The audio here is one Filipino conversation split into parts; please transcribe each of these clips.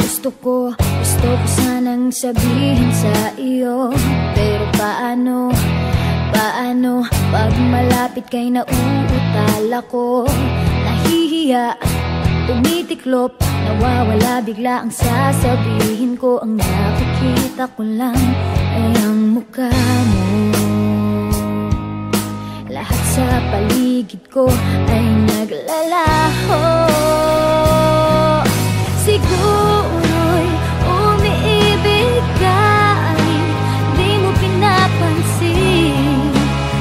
Gusto ko sanang sabihin sa iyo, pero paano pag malapit kay nauutal ako? Nahihiya, tumitiklop, nawawala bigla ang sasabihin ko. Ang nakikita ko lang ay ang mukha mo. Lahat sa paligid ko ay naglalaho. Siguro'y umiibig ka, di mo pinapansin.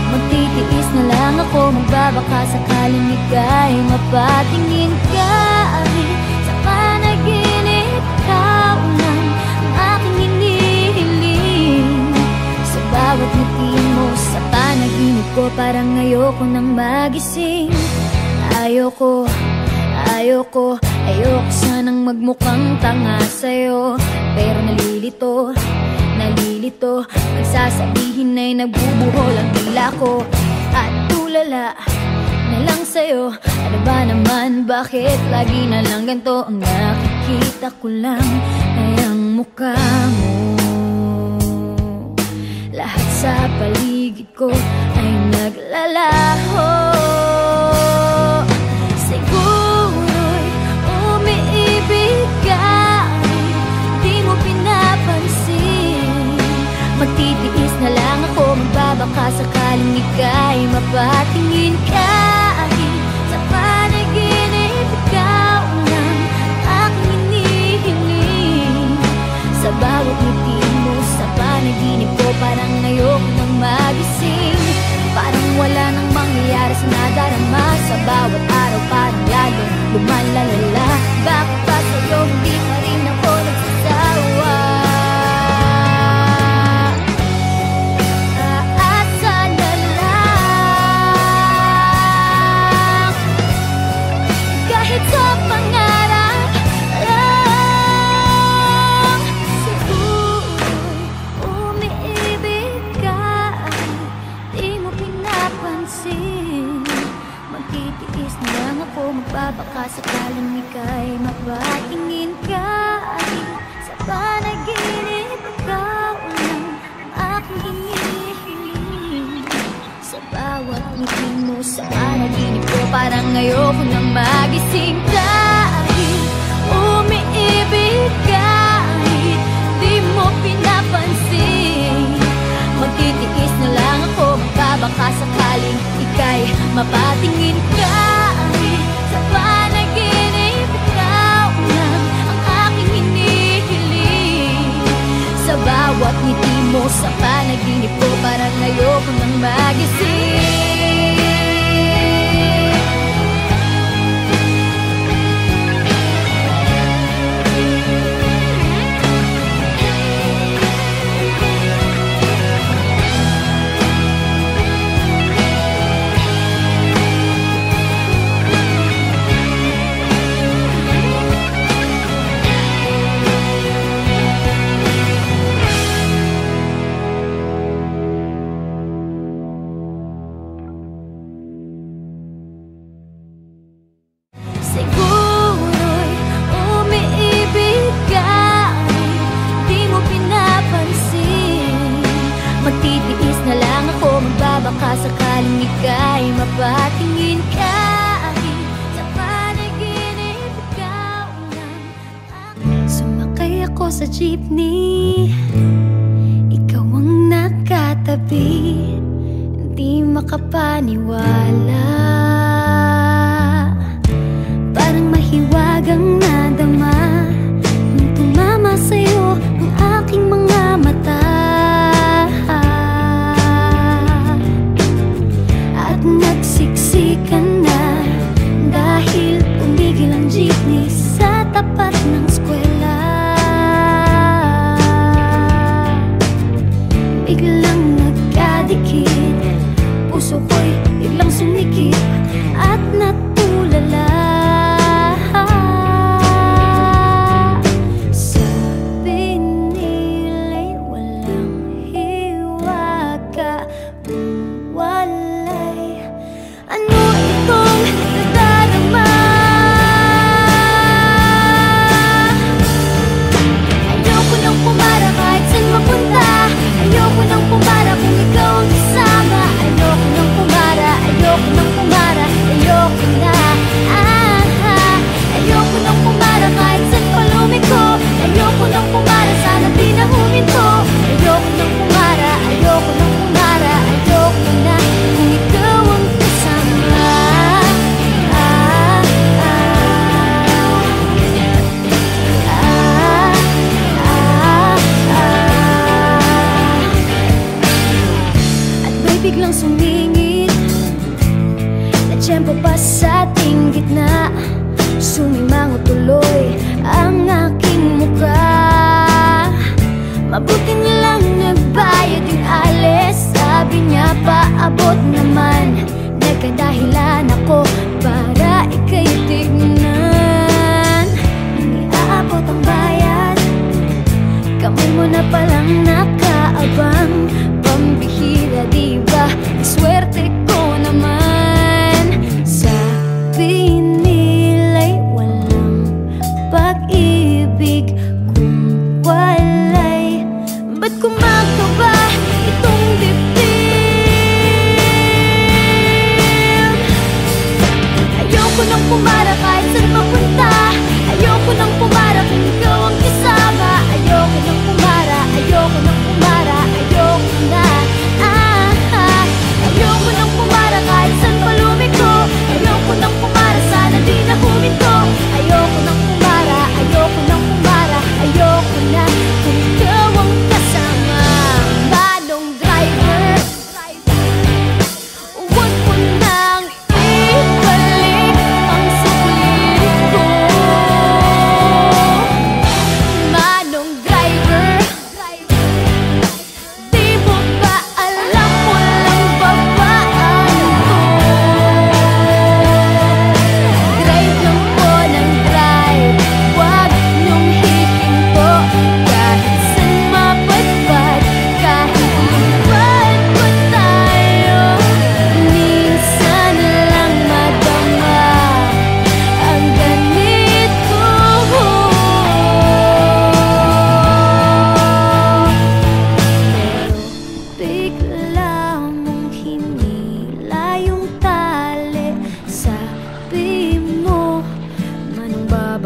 Magtitiis na lang ako, magbabaka sakaling ika'y mapatingin kahit sa panaginip. Ikaw lang ang aking hinihiling. Sa bawat ngiti mo sa panaginip ko, parang ayoko nang magising. Ayoko sanang magmukhang tanga sa'yo, pero nalilito nagsasabihin ay nagbubuhol ang dila ko. At tulala na lang sa'yo, ano ba naman, bakit lagi na lang ganito ang nakikita ko lang ay ang mukha mo. Lahat sa paligid ko ay naglalaho. Siguro'y umiibig ka, di mo pinapansin. Magtitiis na lang ako, magbabaka sakaling ika'y mapatingin kahit sa panaginip. Ikaw lang ang hinihiling. Sa bawat ngiti mo sa panaginip ko, parang ayoko nang magising. Parang wala nang mangyayari sa nadarama. Sa bawat araw parang lalong lumalalala. Bakit ba sa'yo hindi pa rin ako nagsasawa? Aasa na lang, kahit sa pangarap lang. Siguro'y umiibig ka, di mo pinapansin. Magtitiis na lang ako, magbabaka sakaling ika'y mapatingin kahit sa panaginip. Ikaw lang ang aking hinihiling. Sa bawat ngiti mo sa panaginip ko, parang ayoko nang magising. Kahit umiibig kahit di mo pinapansin. Magtitiis na lang ako, magbabaka sakaling ika'y mapatingin kahit sa panaginip. Ikaw lang ang aking hinihiling. Sa bawat ngiti mo sa panaginip ko, parang ayoko nang magising. Siguro'y umiibig ka, di mo pinapansin. Magtitiis na lang ako, magbabaka sakaling ika'y mapatingin kahit sa panaginip. Ikaw lang ang... Sumakay ako sa jeepney, ikaw ang nakatabi. Hindi makapaniwala, parang mahiwagang nadama nung tumama sa'yo ang aking mga mata. At nagsiksikan na dahil tumigil ang jeepney sa tapat ng eskwela. Biglang nagkadikit, puso ko'y biglang sumikip.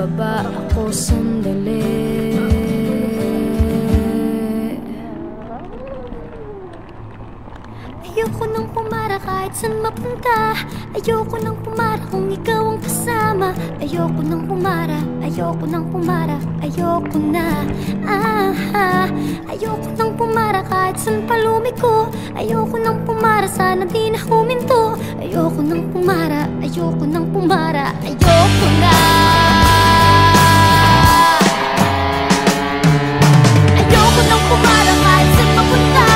Baba ako sandali. Ayoko nang pumara kahit saan mapunta. Ayoko nang pumara kung ikaw ang kasama. Ayoko nang pumara, ayoko nang pumara, ayoko na. Ayoko nang pumara kahit saan palumiko. Ayoko nang pumara, sana di na huminto. Ayoko nang pumara, ayoko nang pumara, ayoko na. Ayoko nang pumara kahit saan mapunta.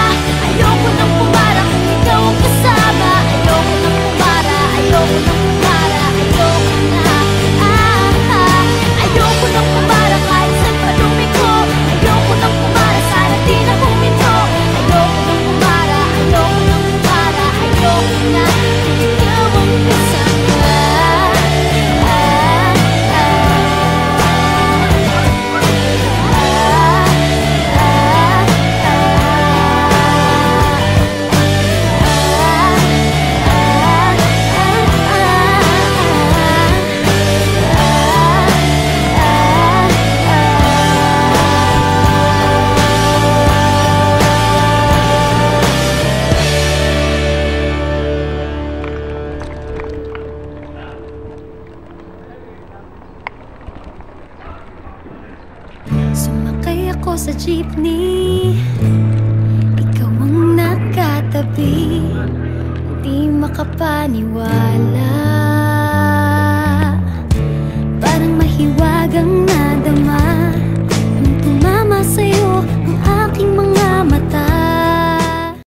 Ayoko nang pumara kung ikaw ang kasama. Ayoko nang pumara, ayoko nang pumara, ayoko na. Ayoko nang pumara kahit saan palumiko. Ayoko nang pumara, sana di na huminto. Ayoko nang pumara, ayoko nang pumara, ayoko na. Ikaw ang kasama. Sumakay ako sa jeepney, ikaw ang nakatabi. Di makapaniwala